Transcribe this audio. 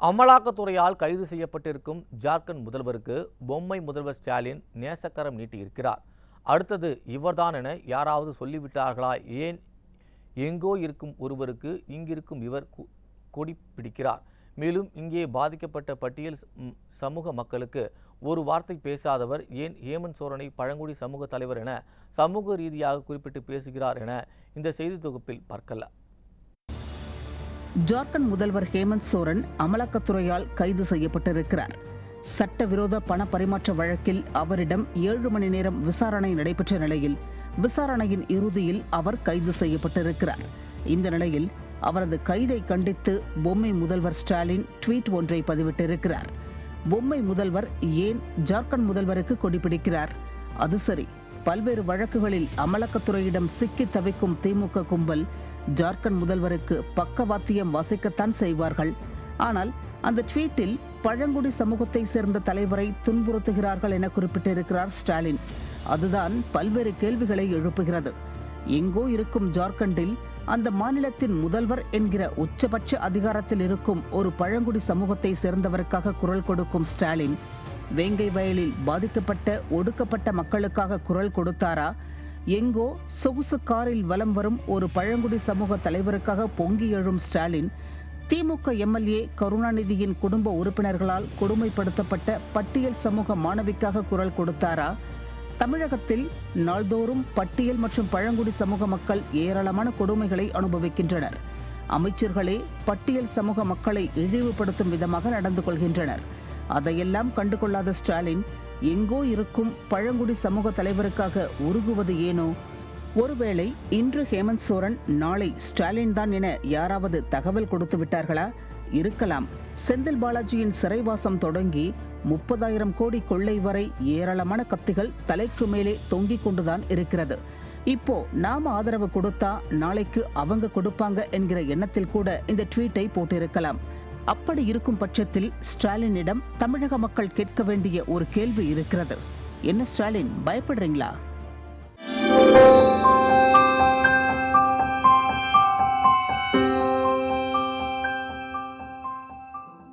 அமலாக்கத்துறையால் கைது செய்யப்பட்டிருக்கும் ஜார்க்கண்ட் முதல்வருக்கு பொம்மை முதல்வர் ஸ்டாலின் நேசக்கரம் நீட்டியிருக்கிறார். அடுத்தது இவர்தான் என யாராவது சொல்லிவிட்டார்களா? ஏன் எங்கோ இருக்கும் ஒருவருக்கு இங்கிருக்கும் இவர் கொடி பிடிக்கிறார்? மேலும் இங்கே பாதிக்கப்பட்ட பட்டியல் சமூக மக்களுக்கு ஒரு வார்த்தை பேசாதவர் ஏன் ஹேமந்த் சோரனை பழங்குடி சமூக தலைவர் என சமூக ரீதியாக குறிப்பிட்டு பேசுகிறார் என இந்த செய்தி தொகுப்பில் பார்க்கலாம். ஜார்க்கண்ட் முதல்வர் ஹேமந்த் சோரன் அமலாக்கத்துறையால் கைது செய்யப்பட்டிருக்கிறார். சட்டவிரோத பண பரிமாற்ற வழக்கில் அவரிடம் 7 மணி நேரம் விசாரணை நடைபெற்ற நிலையில் விசாரணையின் இறுதியில் அவர் கைது செய்யப்பட்டிருக்கிறார். இந்த நிலையில் அவரது கைதை கண்டித்து பொம்மை முதல்வர் ஸ்டாலின் ட்வீட் ஒன்றை பதிவிட்டிருக்கிறார். பொம்மை முதல்வர் ஏன் ஜார்க்கண்ட் முதல்வருக்கு கொடி பிடிக்கிறார்? அது சரி, பல்வேறு வழக்குகளில் அமலாக்கத்துறையிடம் சிக்கி தவிக்கும் திமுக கும்பல் ஜார்க்கண்ட் முதல்வருக்கு பக்கவாத்தியம் வாசிக்கத்தான் செய்வார்கள். ஆனால் அந்த ட்வீட்டில் பழங்குடி சமூகத்தை சேர்ந்த தலைவரை துன்புறுத்துகிறார்கள் என குறிப்பிட்டிருக்கிறார் ஸ்டாலின். அதுதான் பல்வேறு கேள்விகளை எழுப்புகிறது. எங்கோ இருக்கும் ஜார்க்கண்டில் அந்த மாநிலத்தின் முதல்வர் என்கிற உச்சபட்ச அதிகாரத்தில் இருக்கும் ஒரு பழங்குடி சமூகத்தை சேர்ந்தவருக்காக குரல் கொடுக்கும் ஸ்டாலின் வேங்கை வயலில் பாதிக்கப்பட்ட ஒடுக்கப்பட்ட மக்களுக்காக குரல் கொடுத்தாரா? எங்கோ சொகுசு காரில் வலம் வரும் ஒரு பழங்குடி சமூக தலைவருக்காக பொங்கி எழும் ஸ்டாலின் திமுக எம்எல்ஏ கருணாநிதியின் குடும்ப உறுப்பினர்களால் கொடுமைப்படுத்தப்பட்ட பட்டியல் சமூக மாணவிக்காக குரல் கொடுத்தாரா? தமிழகத்தில் நாள்தோறும் பட்டியல் மற்றும் பழங்குடி சமூக மக்கள் ஏராளமான கொடுமைகளை அனுபவிக்கின்றனர். அமைச்சர்களே பட்டியல் சமூக மக்களை இழிவுபடுத்தும் விதமாக நடந்து கொள்கின்றனர். அதையெல்லாம் கண்டுகொள்ளாத ஸ்டாலின் எங்கோ இருக்கும் பழங்குடி சமூக தலைவருக்காக உருகுவது ஏனோ? ஒருவேளை இன்று ஹேமந்த் சோரன், நாளை ஸ்டாலின் தான் என யாராவது தகவல் கொடுத்து விட்டார்களா? இருக்கலாம். செந்தில் பாலாஜியின் சிறைவாசம் தொடங்கி 30,000 கோடி கொள்ளை வரை ஏராளமான கத்திகள் தலைக்கு மேலே தொங்கிக் கொண்டுதான் இருக்கிறது. இப்போ நாம ஆதரவு கொடுத்தா நாளைக்கு அவங்க கொடுப்பாங்க என்கிற எண்ணத்தில் கூட இந்த ட்வீட்டை போட்டிருக்கலாம். அப்படி இருக்கும் பட்சத்தில் ஸ்டாலினிடம் தமிழக மக்கள் கேட்க வேண்டிய ஒரு கேள்வி இருக்கிறது. என்ன ஸ்டாலின், பயப்படுறீங்களா?